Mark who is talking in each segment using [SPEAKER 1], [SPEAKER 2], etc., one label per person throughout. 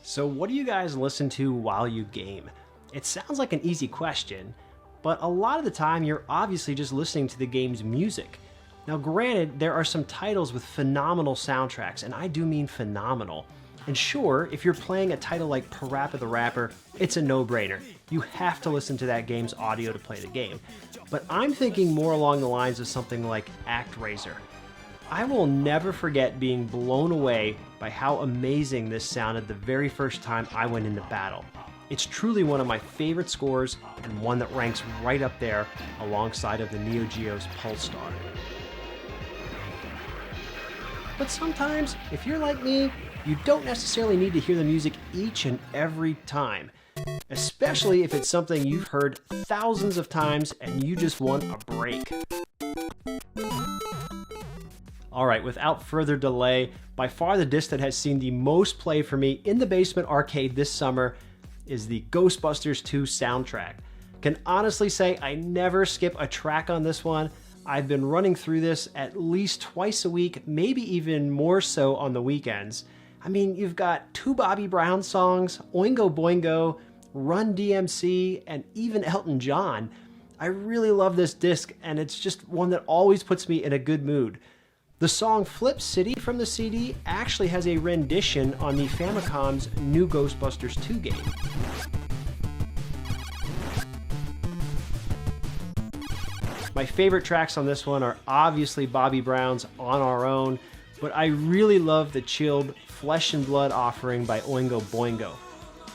[SPEAKER 1] So what do you guys listen to while you game? It sounds like an easy question, but a lot of the time you're obviously just listening to the game's music. Now granted, there are some titles with phenomenal soundtracks, and I do mean phenomenal. And sure, if you're playing a title like Parappa the Rapper, it's a no-brainer. You have to listen to that game's audio to play the game. But I'm thinking more along the lines of something like ActRaiser. I will never forget being blown away by how amazing this sounded the very first time I went into battle. It's truly one of my favorite scores and one that ranks right up there alongside of the Neo Geo's Pulsar. But sometimes, if you're like me, you don't necessarily need to hear the music each and every time, especially if it's something you've heard thousands of times and you just want a break. Alright, without further delay, by far the disc that has seen the most play for me in the basement arcade this summer is the Ghostbusters II soundtrack. Can honestly say I never skip a track on this one. I've been running through this at least twice a week, maybe even more so on the weekends. I mean, you've got 2 Bobby Brown songs, Oingo Boingo, Run DMC, and even Elton John. I really love this disc, and it's just one that always puts me in a good mood. The song Flip City from the CD actually has a rendition on the Famicom's new Ghostbusters 2 game. My favorite tracks on this one are obviously Bobby Brown's On Our Own, but I really love the chilled Flesh and Blood offering by Oingo Boingo.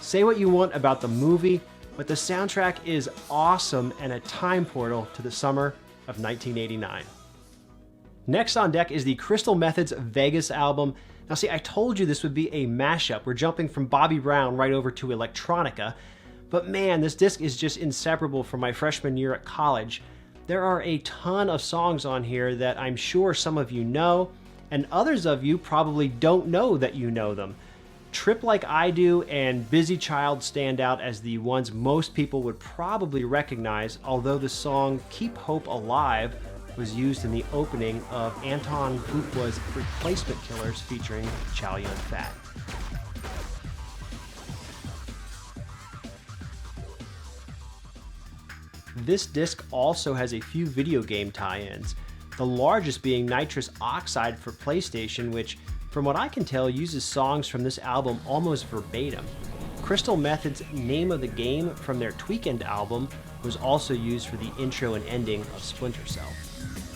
[SPEAKER 1] Say what you want about the movie, but the soundtrack is awesome and a time portal to the summer of 1989. Next on deck is the Crystal Methods Vegas album. Now see, I told you this would be a mashup. We're jumping from Bobby Brown right over to electronica, but man, this disc is just inseparable from my freshman year at college. There are a ton of songs on here that I'm sure some of you know, and others of you probably don't know that you know them. Trip Like I Do and Busy Child stand out as the ones most people would probably recognize, although the song Keep Hope Alive was used in the opening of Anton Fuqua's Replacement Killers featuring Chow Yun-fat. This disc also has a few video game tie-ins, the largest being Nitrous Oxide for PlayStation, which, from what I can tell, uses songs from this album almost verbatim. Crystal Methods' Name of the Game from their Tweekend album was also used for the intro and ending of Splinter Cell.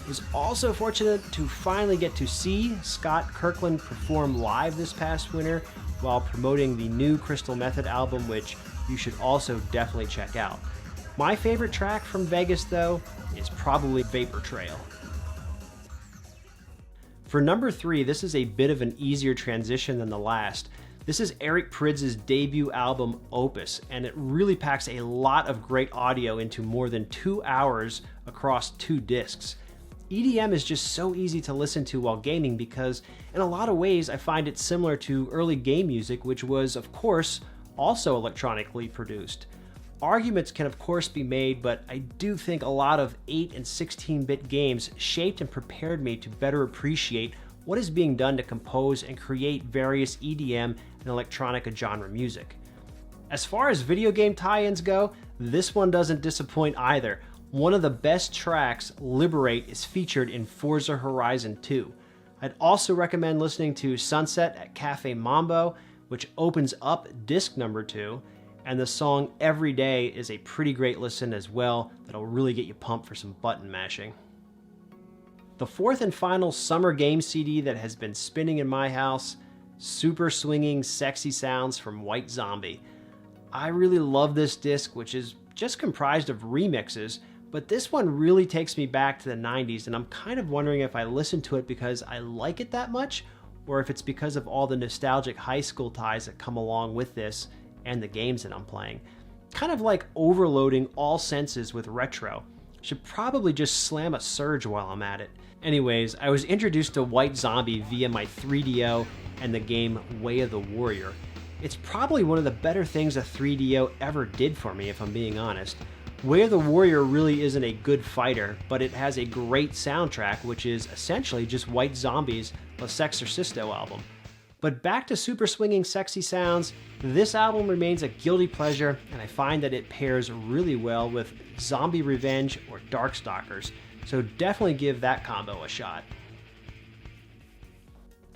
[SPEAKER 1] I was also fortunate to finally get to see Scott Kirkland perform live this past winter while promoting the new Crystal Method album, which you should also definitely check out. My favorite track from Vegas, though, is probably Vapor Trail. For number 3, this is a bit of an easier transition than the last. This is Eric Prydz' debut album, Opus, and it really packs a lot of great audio into more than 2 hours across 2 discs. EDM is just so easy to listen to while gaming because, in a lot of ways, I find it similar to early game music, which was, of course, also electronically produced. Arguments can, of course, be made, but I do think a lot of 8 and 16-bit games shaped and prepared me to better appreciate what is being done to compose and create various EDM and electronica genre music. As far as video game tie-ins go, this one doesn't disappoint either. One of the best tracks, Liberate, is featured in Forza Horizon 2. I'd also recommend listening to Sunset at Cafe Mambo, which opens up disc number 2, and the song Every Day is a pretty great listen as well that'll really get you pumped for some button mashing. The 4th and final summer game CD that has been spinning in my house, Super Swinging Sexy Sounds from White Zombie. I really love this disc, which is just comprised of remixes, but this one really takes me back to the 90s, and I'm kind of wondering if I listen to it because I like it that much, or if it's because of all the nostalgic high school ties that come along with this and the games that I'm playing. Kind of like overloading all senses with retro. Should probably just slam a Surge while I'm at it. Anyways, I was introduced to White Zombie via my 3DO and the game Way of the Warrior. It's probably one of the better things a 3DO ever did for me, if I'm being honest. Way of the Warrior really isn't a good fighter, but it has a great soundtrack, which is essentially just White Zombie's La Sexorcisto album. But back to super swinging sexy sounds, this album remains a guilty pleasure, and I find that it pairs really well with Zombie Revenge or Darkstalkers, so definitely give that combo a shot.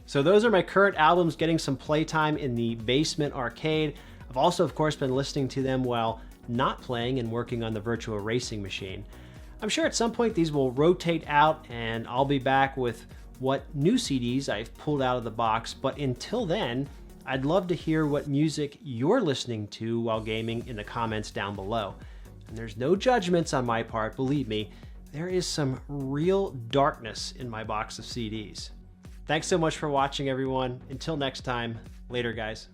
[SPEAKER 1] So those are my current albums getting some playtime in the basement arcade. I've also, of course, been listening to them while not playing and working on the virtual racing machine. I'm sure at some point these will rotate out and I'll be back with what new CDs I've pulled out of the box, but until then, I'd love to hear what music you're listening to while gaming in the comments down below. And there's no judgments on my part, believe me, there is some real darkness in my box of CDs. Thanks so much for watching, everyone. Until next time, later guys.